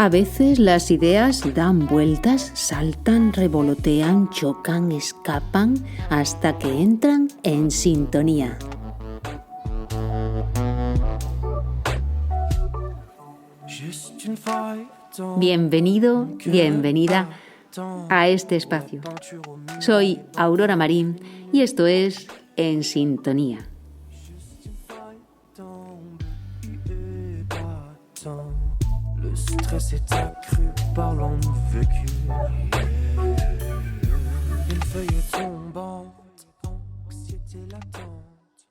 A veces las ideas dan vueltas, saltan, revolotean, chocan, escapan, hasta que entran en sintonía. Bienvenido, bienvenida a este espacio. Soy Aurora Marín y esto es En Sintonía. Le stress est accru par l'homme vécu. Une feuille tombante, anxiété latente,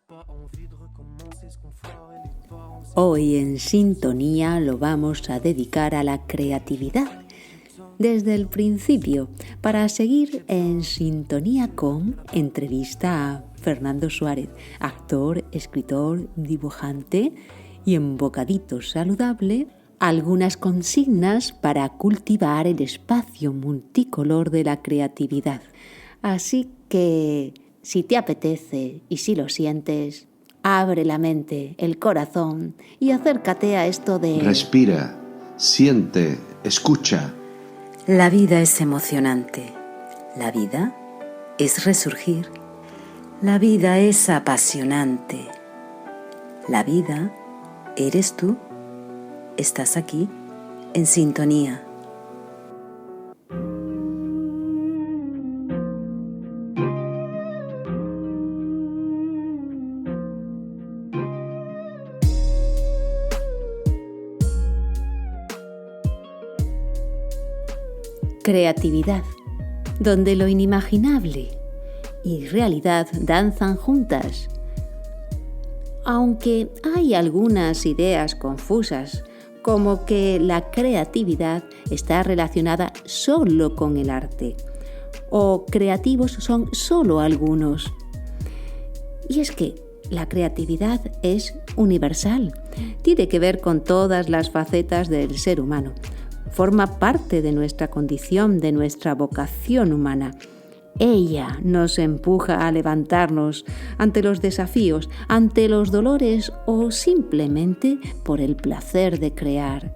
pas envie de recommencer ce qu'on fera et les parents. Hoy en Sintonía lo vamos a dedicar a la creatividad desde el principio para seguir en sintonía con entrevista a Fernando Suárez, actor, escritor, dibujante y en bocadito saludable algunas consignas para cultivar el espacio multicolor de la creatividad. Así que, si te apetece y si lo sientes, abre la mente, el corazón y acércate a esto de... Respira, siente, escucha. La vida es emocionante. La vida es resurgir. La vida es apasionante. La vida eres tú. Estás aquí, en sintonía. Creatividad, donde lo inimaginable y realidad danzan juntas. Aunque hay algunas ideas confusas, como que la creatividad está relacionada solo con el arte, o creativos son solo algunos. Y es que la creatividad es universal, tiene que ver con todas las facetas del ser humano, forma parte de nuestra condición, de nuestra vocación humana. Ella nos empuja a levantarnos ante los desafíos, ante los dolores o simplemente por el placer de crear.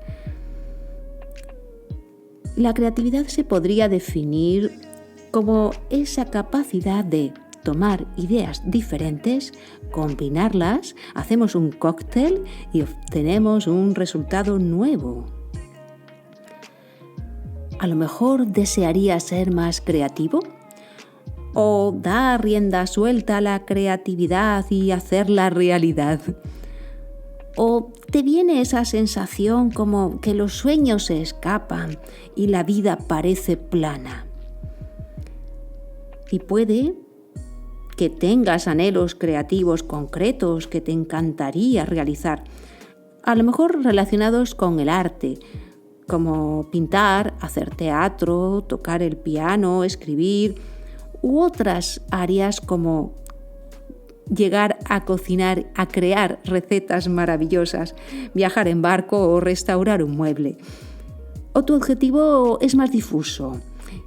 La creatividad se podría definir como esa capacidad de tomar ideas diferentes, combinarlas, hacemos un cóctel y obtenemos un resultado nuevo. A lo mejor desearías ser más creativo, o dar rienda suelta a la creatividad y hacerla realidad. O te viene esa sensación como que los sueños se escapan y la vida parece plana. Y puede que tengas anhelos creativos concretos que te encantaría realizar, a lo mejor relacionados con el arte, como pintar, hacer teatro, tocar el piano, escribir, u otras áreas como llegar a cocinar, a crear recetas maravillosas, viajar en barco o restaurar un mueble. O tu objetivo es más difuso,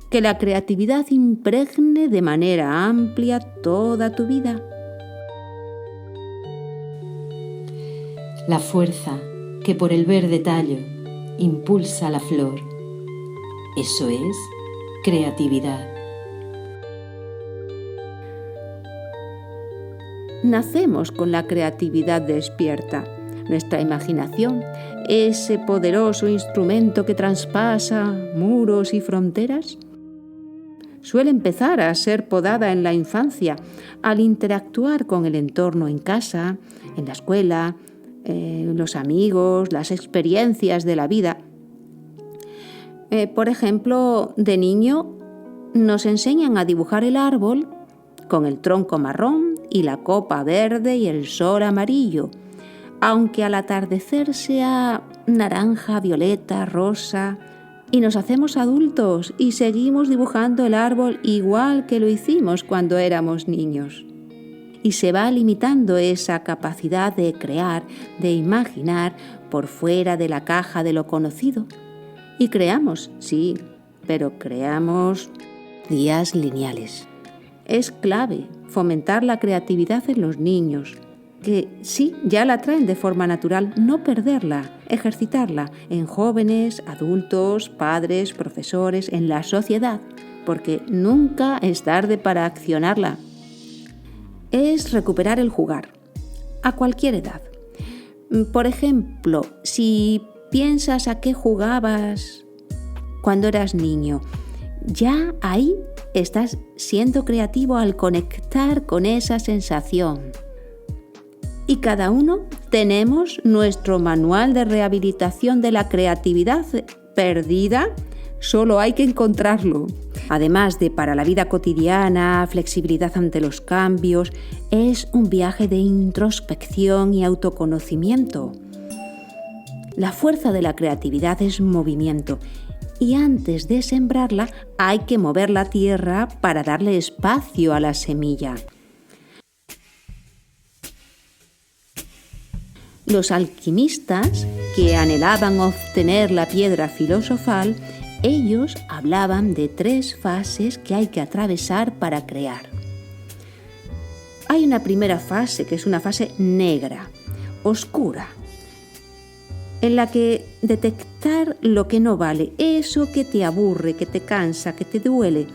que la creatividad impregne de manera amplia toda tu vida. La fuerza que por el verde tallo impulsa la flor. Eso es creatividad. Nacemos con la creatividad despierta. Nuestra imaginación, ese poderoso instrumento que traspasa muros y fronteras, suele empezar a ser podada en la infancia al interactuar con el entorno en casa, en la escuela, los amigos, las experiencias de la vida. Por ejemplo, de niño nos enseñan a dibujar el árbol con el tronco marrón y la copa verde y el sol amarillo, aunque al atardecer sea naranja, violeta, rosa, y nos hacemos adultos y seguimos dibujando el árbol igual que lo hicimos cuando éramos niños. Y se va limitando esa capacidad de crear, de imaginar por fuera de la caja de lo conocido. Y creamos, sí, pero creamos días lineales. Es clave fomentar la creatividad en los niños, que sí, ya la traen de forma natural, no perderla, ejercitarla en jóvenes, adultos, padres, profesores, en la sociedad, porque nunca es tarde para accionarla. Es recuperar el jugar, a cualquier edad. Por ejemplo, si piensas a qué jugabas cuando eras niño, ya ahí estás siendo creativo al conectar con esa sensación. Y cada uno tenemos nuestro manual de rehabilitación de la creatividad perdida, solo hay que encontrarlo. Además de para la vida cotidiana, flexibilidad ante los cambios, es un viaje de introspección y autoconocimiento. La fuerza de la creatividad es movimiento y antes de sembrarla hay que mover la tierra para darle espacio a la semilla. Los alquimistas, que anhelaban obtener la piedra filosofal, ellos hablaban de 3 fases que hay que atravesar para crear. Hay una primera fase, que es una fase negra, oscura, en la que detectar lo que no vale, eso que te aburre, que te cansa, que te duele,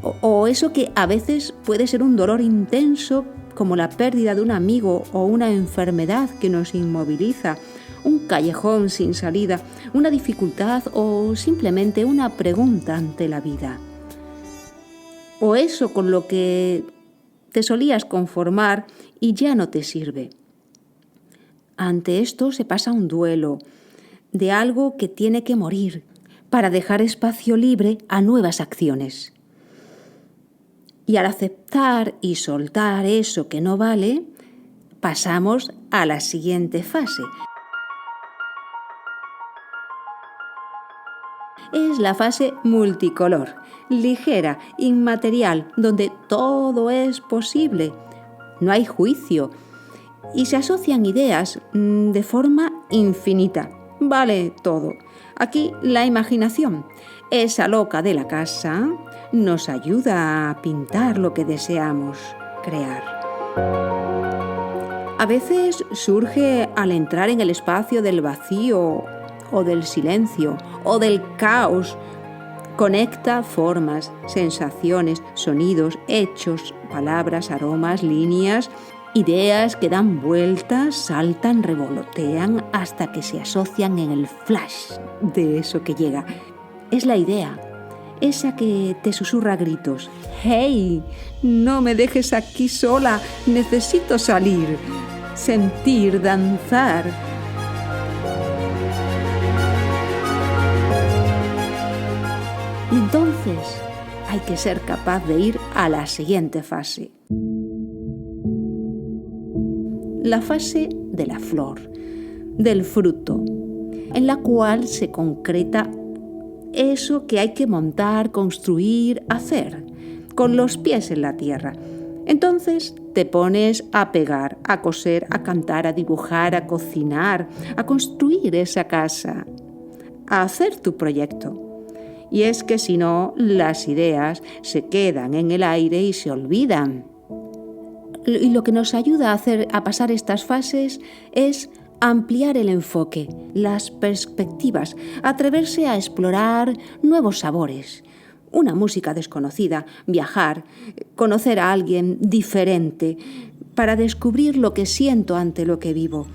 o eso que a veces puede ser un dolor intenso, como la pérdida de un amigo o una enfermedad que nos inmoviliza, un callejón sin salida, una dificultad o simplemente una pregunta ante la vida. O eso con lo que te solías conformar y ya no te sirve. Ante esto se pasa un duelo de algo que tiene que morir para dejar espacio libre a nuevas acciones. Y al aceptar y soltar eso que no vale, pasamos a la siguiente fase. Es la fase multicolor, ligera, inmaterial, donde todo es posible. No hay juicio y se asocian ideas de forma infinita. Vale todo. Aquí la imaginación, esa loca de la casa, nos ayuda a pintar lo que deseamos crear. A veces surge al entrar en el espacio del vacío o del silencio o del caos. Conecta formas, sensaciones, sonidos, hechos, palabras, aromas, líneas, ideas que dan vueltas, saltan, revolotean hasta que se asocian en el flash de eso que llega. Es la idea, esa que te susurra a gritos. ¡Hey! No me dejes aquí sola, necesito salir, sentir, danzar. Y entonces hay que ser capaz de ir a la siguiente fase. La fase de la flor, del fruto, en la cual se concreta eso que hay que montar, construir, hacer, con los pies en la tierra. Entonces te pones a pegar, a coser, a cantar, a dibujar, a cocinar, a construir esa casa, a hacer tu proyecto. Y es que si no, las ideas se quedan en el aire y se olvidan. Y lo que nos ayuda a pasar estas fases es ampliar el enfoque, las perspectivas, atreverse a explorar nuevos sabores, una música desconocida, viajar, conocer a alguien diferente, para descubrir lo que siento ante lo que vivo.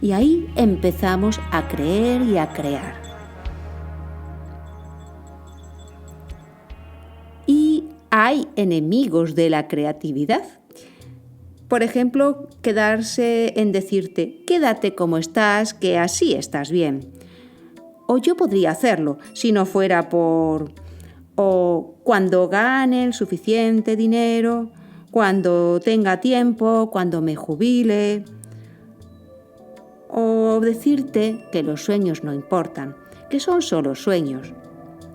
Y ahí empezamos a creer y a crear. Y hay enemigos de la creatividad. Por ejemplo, quedarse en decirte, quédate como estás, que así estás bien. O yo podría hacerlo, si no fuera por... O cuando gane el suficiente dinero, cuando tenga tiempo, cuando me jubile. O decirte que los sueños no importan, que son solo sueños,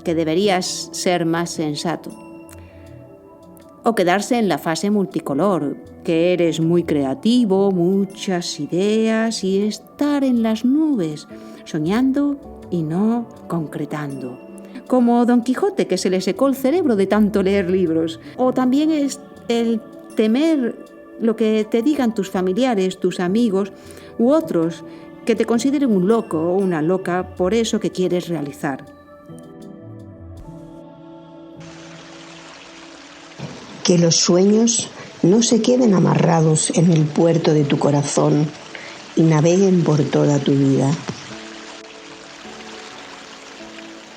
que deberías ser más sensato. O quedarse en la fase multicolor, que eres muy creativo, muchas ideas y estar en las nubes, soñando y no concretando. Como Don Quijote, que se le secó el cerebro de tanto leer libros. O también es el temer lo que te digan tus familiares, tus amigos u otros que te consideren un loco o una loca por eso que quieres realizar. Que los sueños no se queden amarrados en el puerto de tu corazón y naveguen por toda tu vida.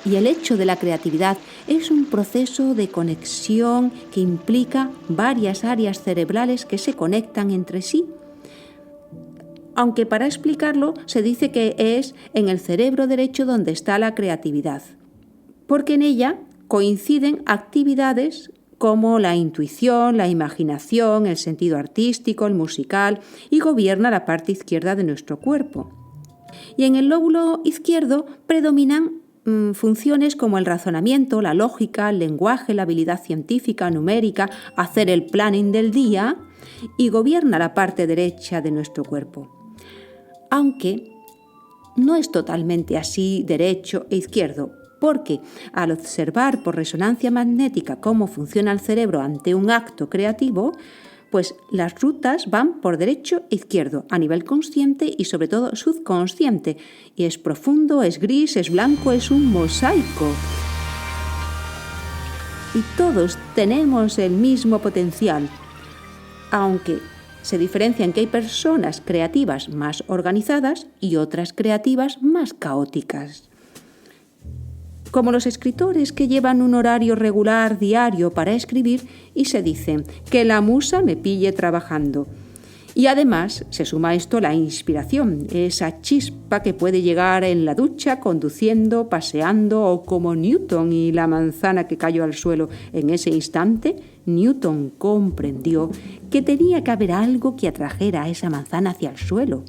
Y el hecho de la creatividad es un proceso de conexión que implica varias áreas cerebrales que se conectan entre sí. Aunque para explicarlo se dice que es en el cerebro derecho donde está la creatividad, porque en ella coinciden actividades como la intuición, la imaginación, el sentido artístico, el musical, y gobierna la parte izquierda de nuestro cuerpo. Y en el lóbulo izquierdo predominan funciones como el razonamiento, la lógica, el lenguaje, la habilidad científica, numérica, hacer el planning del día, y gobierna la parte derecha de nuestro cuerpo. Aunque no es totalmente así derecho e izquierdo, porque al observar por resonancia magnética cómo funciona el cerebro ante un acto creativo, pues las rutas van por derecho e izquierdo, a nivel consciente y sobre todo subconsciente, y es profundo, es gris, es blanco, es un mosaico. Y todos tenemos el mismo potencial, aunque se diferencia en que hay personas creativas más organizadas y otras creativas más caóticas. Como los escritores que llevan un horario regular diario para escribir y se dicen que la musa me pille trabajando. Y además se suma a esto la inspiración, esa chispa que puede llegar en la ducha, conduciendo, paseando, o como Newton y la manzana que cayó al suelo. En ese instante, Newton comprendió que tenía que haber algo que atrajera a esa manzana hacia el suelo,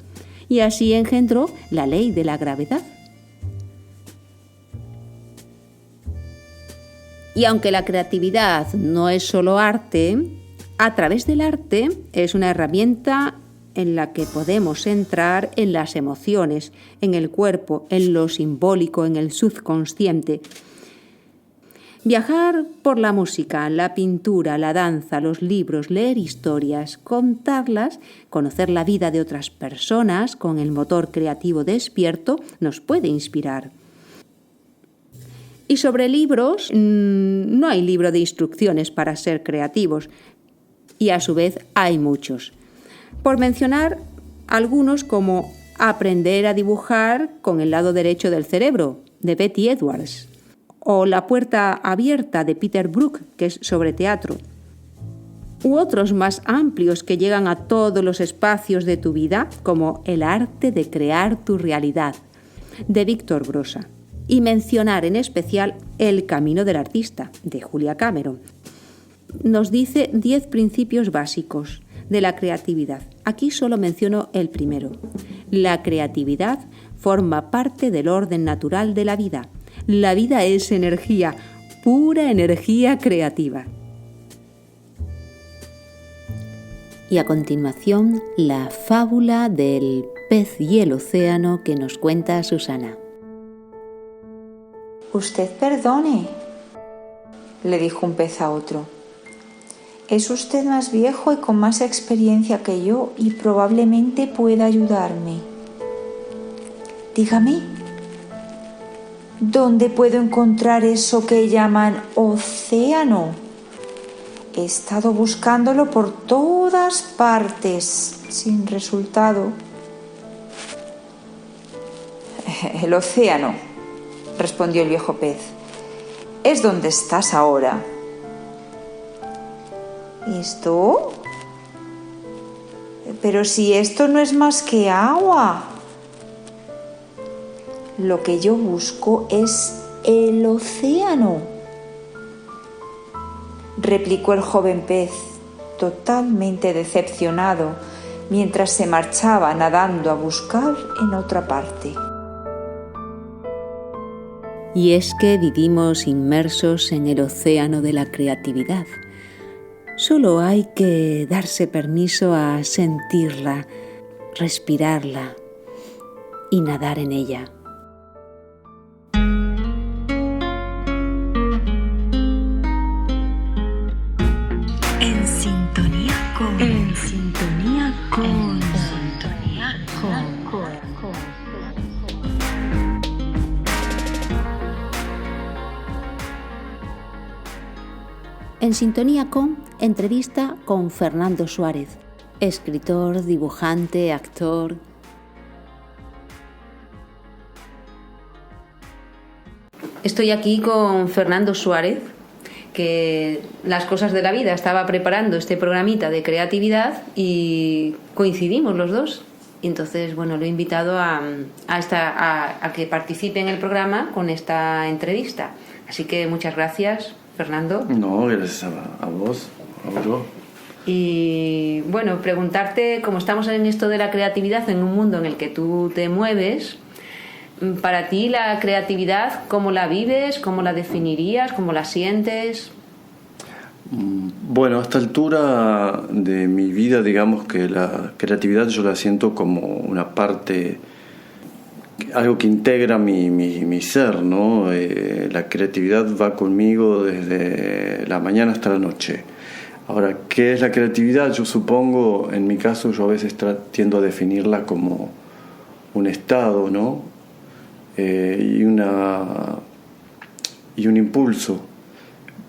y así engendró la ley de la gravedad. Y aunque la creatividad no es solo arte, a través del arte es una herramienta en la que podemos entrar en las emociones, en el cuerpo, en lo simbólico, en el subconsciente. Viajar por la música, la pintura, la danza, los libros, leer historias, contarlas, conocer la vida de otras personas con el motor creativo despierto nos puede inspirar. Y sobre libros, no hay libro de instrucciones para ser creativos, y a su vez hay muchos. Por mencionar algunos como Aprender a dibujar con el lado derecho del cerebro, de Betty Edwards, o La puerta abierta, de Peter Brook, que es sobre teatro, u otros más amplios que llegan a todos los espacios de tu vida, como El arte de crear tu realidad, de Víctor Brosa. Y mencionar en especial El camino del artista, de Julia Cameron. Nos dice 10 principios básicos de la creatividad. Aquí solo menciono el primero. La creatividad forma parte del orden natural de la vida. La vida es energía, pura energía creativa. Y a continuación, la fábula del pez y el océano que nos cuenta Susana. Usted perdone, le dijo un pez a otro. Es usted más viejo y con más experiencia que yo y probablemente pueda ayudarme. Dígame, ¿dónde puedo encontrar eso que llaman océano? He estado buscándolo por todas partes, sin resultado. El océano, respondió el viejo pez, es donde estás ahora. ¿Esto? Pero si esto no es más que agua. Lo que yo busco es el océano, replicó el joven pez, totalmente decepcionado, mientras se marchaba nadando a buscar en otra parte. Y es que vivimos inmersos en el océano de la creatividad. Solo hay que darse permiso a sentirla, respirarla y nadar en ella. En sintonía con en sintonía con entrevista con Fernando Suárez, escritor, dibujante, actor. Estoy aquí con Fernando Suárez, que Las cosas de la vida estaba preparando este programita de creatividad y coincidimos los dos. Y entonces, bueno, lo he invitado a que participe en el programa con esta entrevista. Así que muchas gracias, Fernando. No, gracias a vos, a vos. Y bueno, preguntarte, como estamos en esto de la creatividad, en un mundo en el que tú te mueves, para ti la creatividad, ¿cómo la vives? ¿Cómo la definirías? ¿Cómo la sientes? Bueno, a esta altura de mi vida, digamos que la creatividad yo la siento como una parte, algo que integra mi ser, ¿no? La creatividad va conmigo desde la mañana hasta la noche. Ahora, ¿qué es la creatividad? Yo supongo, en mi caso, yo a veces tiendo a definirla como un estado, ¿no? Y un impulso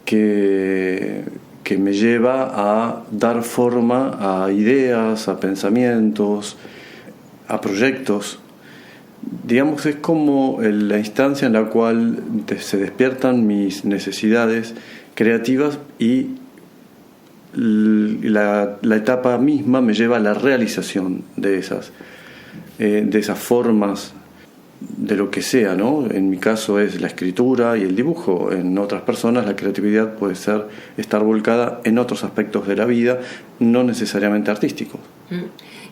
que me lleva a dar forma a ideas, a pensamientos, a proyectos. Digamos, es como la instancia en la cual se despiertan mis necesidades creativas y la etapa misma me lleva a la realización de esas formas de lo que sea, ¿no? En mi caso es la escritura y el dibujo. En otras personas la creatividad puede ser estar volcada en otros aspectos de la vida, no necesariamente artísticos.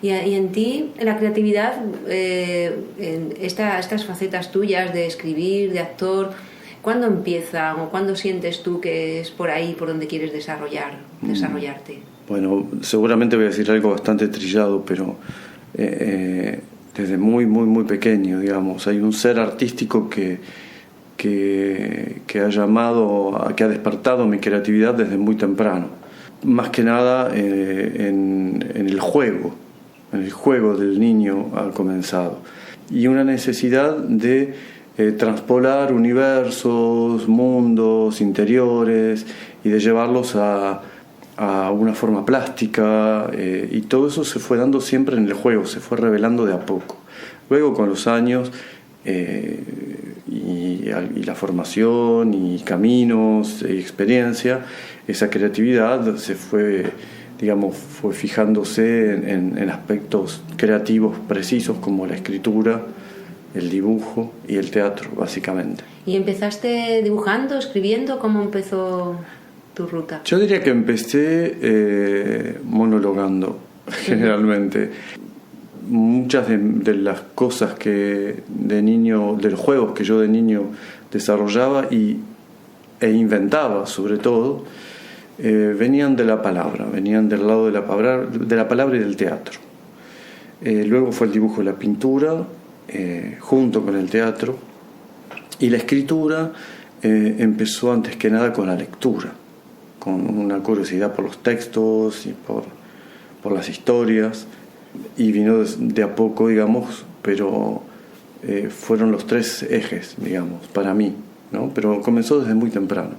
Y en ti, en la creatividad, en estas facetas tuyas de escribir, de actor, ¿cuándo empiezan o cuándo sientes tú que es por ahí por donde quieres desarrollarte? Bueno, seguramente voy a decir algo bastante trillado, pero desde muy, muy, muy pequeño, digamos. Hay un ser artístico que ha despertado mi creatividad desde muy temprano. Más que nada en el juego del niño ha comenzado. Y una necesidad de traspolar universos, mundos interiores y de llevarlos a una forma plástica, y todo eso se fue dando siempre en el juego, se fue revelando de a poco. Luego con los años y la formación y caminos y experiencia, esa creatividad se fue fijándose en aspectos creativos precisos como la escritura, el dibujo y el teatro, básicamente. ¿Y empezaste dibujando, escribiendo? ¿Cómo empezó tu ruta? Yo diría que empecé monologando, generalmente. Muchas de las cosas de los juegos que yo de niño desarrollaba e inventaba, sobre todo, venían de la palabra, venían del lado de la palabra y del teatro. Luego fue el dibujo y la pintura, junto con el teatro, y la escritura empezó antes que nada con la lectura, con una curiosidad por los textos y por las historias, y vino de a poco, digamos, pero fueron los tres ejes, digamos, para mí, ¿no? Pero comenzó desde muy temprano.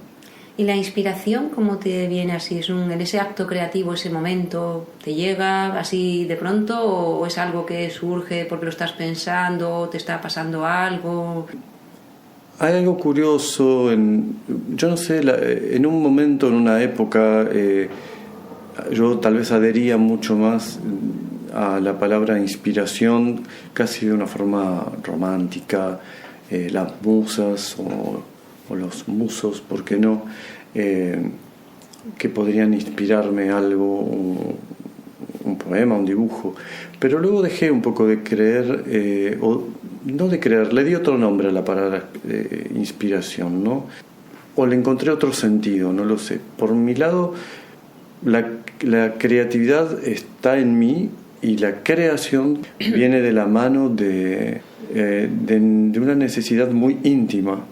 ¿Y la inspiración cómo te viene así? ¿Es en ese acto creativo, ese momento, te llega así de pronto o es algo que surge porque lo estás pensando, te está pasando algo? Hay algo curioso, yo no sé, en un momento, en una época, yo tal vez adhería mucho más a la palabra inspiración, casi de una forma romántica, las musas o los musos, ¿por qué no? Que podrían inspirarme algo, un poema, un dibujo. Pero luego dejé un poco de creer, le di otro nombre a la palabra inspiración, ¿no? O le encontré otro sentido, no lo sé. Por mi lado, la creatividad está en mí y la creación viene de la mano de una necesidad muy íntima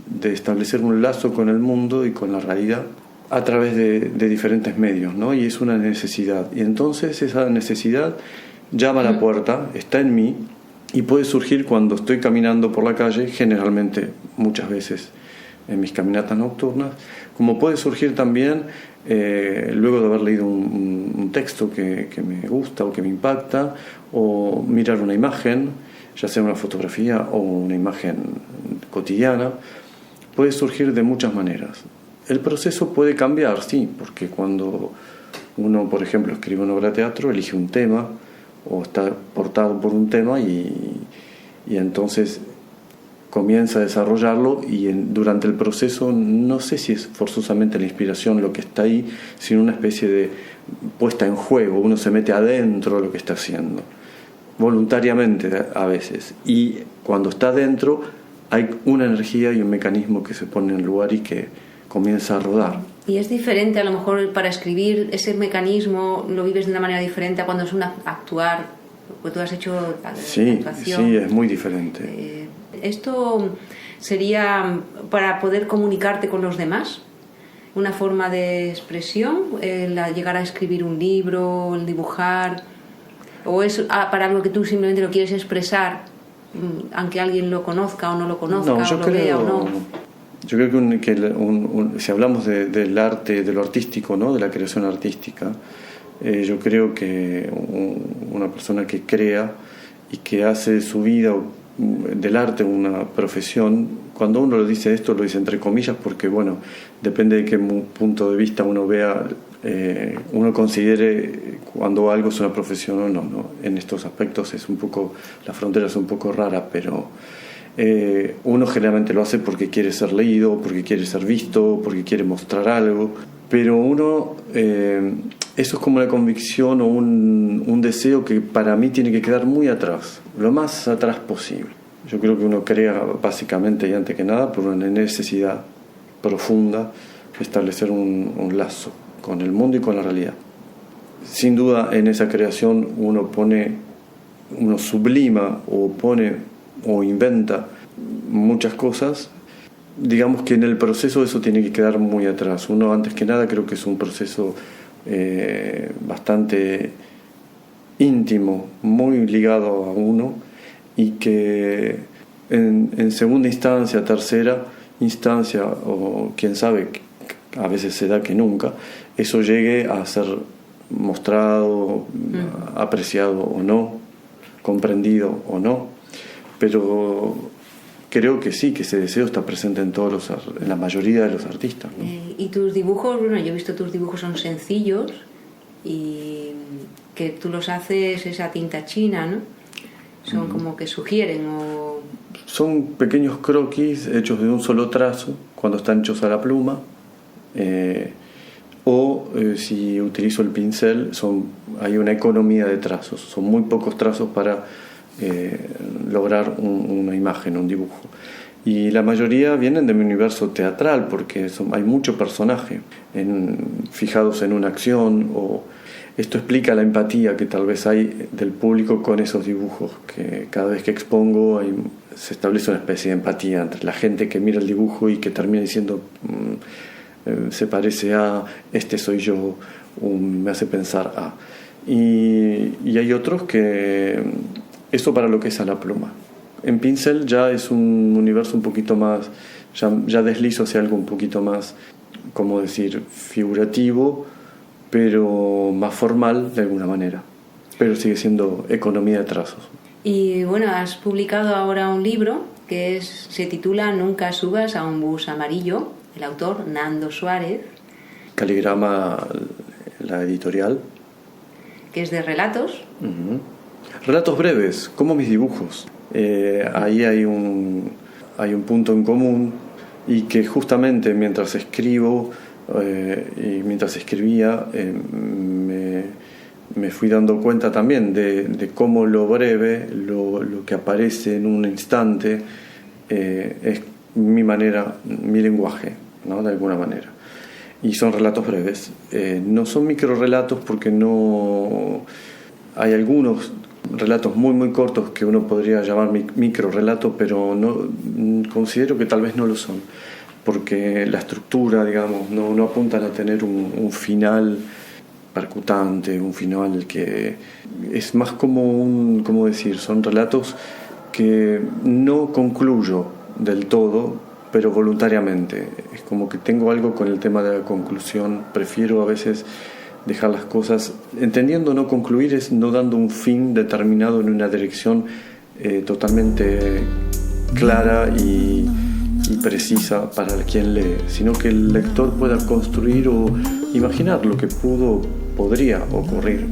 de establecer un lazo con el mundo y con la realidad a través de diferentes medios, ¿no? Y es una necesidad. Y entonces esa necesidad llama a la puerta, está en mí y puede surgir cuando estoy caminando por la calle, generalmente, muchas veces, en mis caminatas nocturnas, como puede surgir también luego de haber leído un texto que me gusta o que me impacta, o mirar una imagen, ya sea una fotografía o una imagen cotidiana. Puede surgir de muchas maneras. El proceso puede cambiar, sí, porque cuando uno, por ejemplo, escribe una obra de teatro, elige un tema o está portado por un tema y entonces comienza a desarrollarlo, y durante el proceso no sé si es forzosamente la inspiración lo que está ahí, sino una especie de puesta en juego. Uno se mete adentro de lo que está haciendo, voluntariamente a veces, y cuando está adentro hay una energía y un mecanismo que se pone en lugar y que comienza a rodar. Y es diferente, a lo mejor para escribir ese mecanismo lo vives de una manera diferente a cuando es actuar, porque tú has hecho actuación. Sí, es muy diferente. ¿Esto sería para poder comunicarte con los demás? ¿Una forma de expresión? ¿Llegar a escribir un libro, el dibujar? ¿O es para algo que tú simplemente lo quieres expresar, aunque alguien lo conozca o no lo conozca, o lo vea o no? Yo creo que si hablamos del arte, de lo artístico, ¿no? De la creación artística, yo creo que una persona que crea y que hace de su vida del arte una profesión, cuando uno lo dice esto, lo dice entre comillas, porque bueno, depende de qué punto de vista uno vea, uno considere cuando algo es una profesión o no, ¿no? En estos aspectos la frontera es un poco rara, pero uno generalmente lo hace porque quiere ser leído, porque quiere ser visto, porque quiere mostrar algo, pero uno, eso es como una convicción o un deseo que para mí tiene que quedar muy atrás, lo más atrás posible. Yo creo que uno crea básicamente y antes que nada por una necesidad profunda de establecer un lazo con el mundo y con la realidad. Sin duda en esa creación uno sublima o pone o inventa muchas cosas. Digamos que en el proceso eso tiene que quedar muy atrás. Uno, antes que nada, creo que es un proceso bastante íntimo, muy ligado a uno, y que en segunda instancia, tercera instancia, o quién sabe, a veces se da que nunca, eso llegue a ser mostrado, apreciado o no, comprendido o no, pero creo que sí, que ese deseo está presente en la mayoría de los artistas, ¿no? Y tus dibujos, bueno, yo he visto tus dibujos, son sencillos y que tú los haces esa tinta china, ¿no? Son como que sugieren o... Son pequeños croquis hechos de un solo trazo, cuando están hechos a la pluma, si utilizo el pincel, hay una economía de trazos, son muy pocos trazos para lograr una imagen, un dibujo. Y la mayoría vienen de mi universo teatral, porque hay mucho personaje fijados en una acción, o esto explica la empatía que tal vez hay del público con esos dibujos, que cada vez que expongo se establece una especie de empatía entre la gente que mira el dibujo y que termina diciendo se parece a, este soy yo, me hace pensar a. Y hay otros que eso para lo que es a la pluma. En pincel ya es un universo un poquito más, ya deslizo hacia algo un poquito más, como decir, figurativo, pero más formal de alguna manera, pero sigue siendo economía de trazos. Y bueno, has publicado ahora un libro que se titula Nunca subas a un bus amarillo, el autor Nando Suárez. Caligrama, la editorial. Que es de relatos. Uh-huh. Relatos breves, como mis dibujos. Ahí hay un punto en común, y que justamente mientras escribo y mientras escribía me fui dando cuenta también de cómo lo breve, lo que aparece en un instante, es mi manera, mi lenguaje, ¿no? De alguna manera. Y son relatos breves. No son microrelatos, porque no hay algunos relatos muy muy cortos que uno podría llamar microrelatos, pero no considero que tal vez no lo son, porque la estructura, digamos, no apuntan a tener un final percutante, un final que es más como ¿cómo decir? Son relatos que no concluyo del todo, pero voluntariamente. Es como que tengo algo con el tema de la conclusión. Prefiero a veces dejar las cosas, entendiendo no concluir es no dando un fin determinado en una dirección totalmente clara y precisa para quien lee, sino que el lector pueda construir o imaginar lo que podría ocurrir.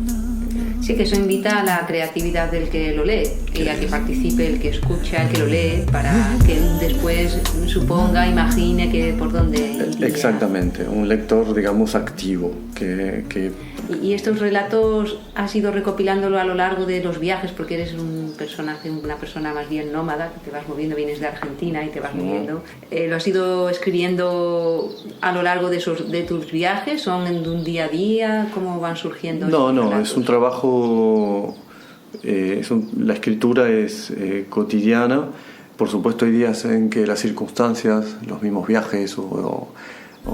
Sí, que eso invita a la creatividad del que lo lee y a que participe el que escucha, el que lo lee, para que después suponga, imagine que por dónde iría. Exactamente, un lector, digamos, activo. ¿Y estos relatos has ido recopilándolo a lo largo de los viajes? Porque eres una persona más bien nómada, que te vas moviendo, vienes de Argentina y te vas moviendo. ¿Lo has ido escribiendo a lo largo de tus viajes? ¿Son de un día a día? ¿Cómo van surgiendo? No, es un trabajo, la escritura es cotidiana. Por supuesto hay días en que las circunstancias, los mismos viajes o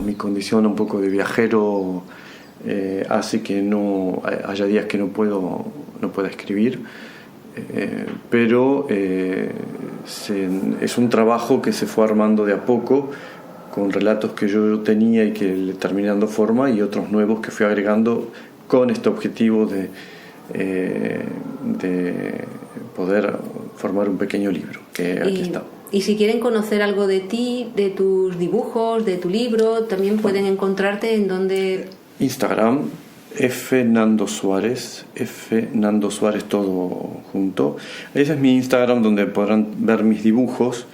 mi condición un poco de viajero hace que haya días que no pueda escribir, pero es un trabajo que se fue armando de a poco con relatos que yo tenía y que le terminé dando forma, y otros nuevos que fui agregando con este objetivo de poder formar un pequeño libro que aquí está. Y si quieren conocer algo de ti, de tus dibujos, de tu libro, también pueden encontrarte en donde... Instagram, Nando Suárez todo junto. Ese es mi Instagram, donde podrán ver mis dibujos.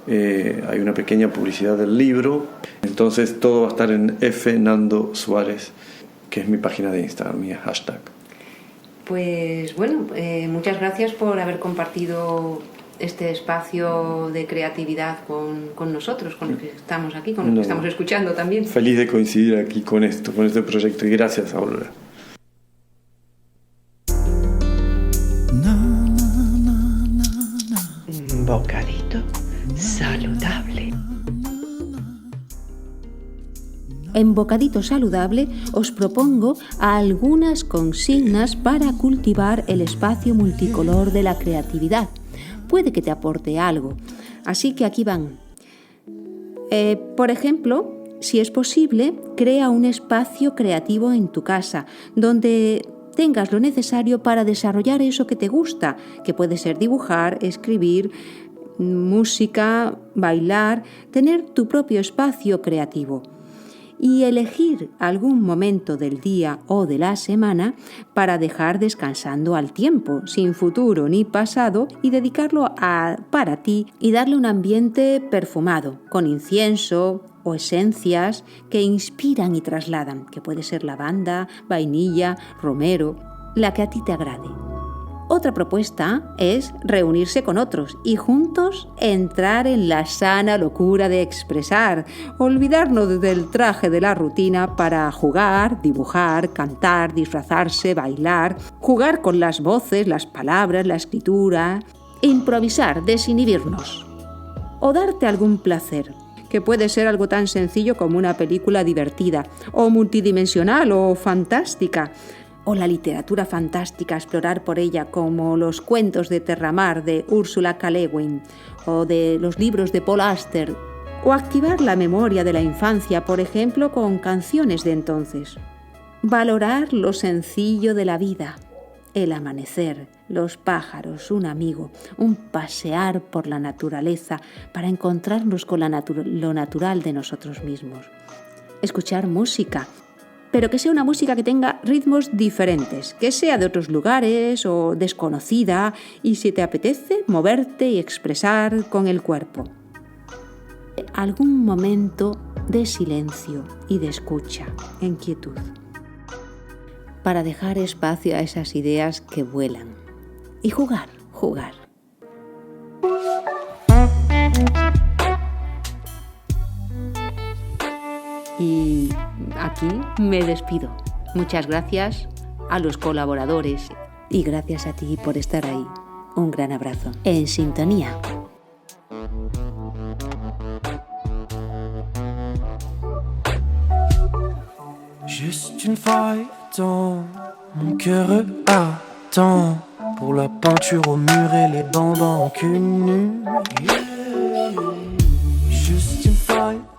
Hay una pequeña publicidad del libro. Entonces todo va a estar en Nando Suárez, que es mi página de Instagram, mi hashtag. Pues bueno, muchas gracias por haber compartido este espacio de creatividad con nosotros, con los que estamos aquí, con los que estamos escuchando también. Feliz de coincidir aquí con este proyecto, y gracias, Aurora. Un bocadito saludable. En Bocadito Saludable os propongo algunas consignas para cultivar el espacio multicolor de la creatividad. Puede que te aporte algo, así que aquí van. Por ejemplo, si es posible, crea un espacio creativo en tu casa, donde tengas lo necesario para desarrollar eso que te gusta, que puede ser dibujar, escribir, música, bailar, tener tu propio espacio creativo. Y elegir algún momento del día o de la semana para dejar descansando al tiempo, sin futuro ni pasado, y dedicarlo para ti y darle un ambiente perfumado, con incienso o esencias que inspiran y trasladan, que puede ser lavanda, vainilla, romero, la que a ti te agrade. Otra propuesta es reunirse con otros y juntos entrar en la sana locura de expresar, olvidarnos del traje de la rutina para jugar, dibujar, cantar, disfrazarse, bailar, jugar con las voces, las palabras, la escritura, improvisar, desinhibirnos. O darte algún placer, que puede ser algo tan sencillo como una película divertida, o multidimensional o fantástica, o la literatura fantástica, explorar por ella, como los cuentos de Terramar de Úrsula K. Le Guin o de los libros de Paul Auster, o activar la memoria de la infancia, por ejemplo, con canciones de entonces. Valorar lo sencillo de la vida, el amanecer, los pájaros, un amigo, un pasear por la naturaleza para encontrarnos con lo natural de nosotros mismos. Escuchar música, pero que sea una música que tenga ritmos diferentes, que sea de otros lugares o desconocida, y si te apetece, moverte y expresar con el cuerpo. Algún momento de silencio y de escucha, en quietud, para dejar espacio a esas ideas que vuelan. Y jugar. Y aquí me despido. Muchas gracias a los colaboradores y gracias a ti por estar ahí. Un gran abrazo. En sintonía. Juste une faille dans mon cœur attend pour la peinture au mur et les bambins en cul nu.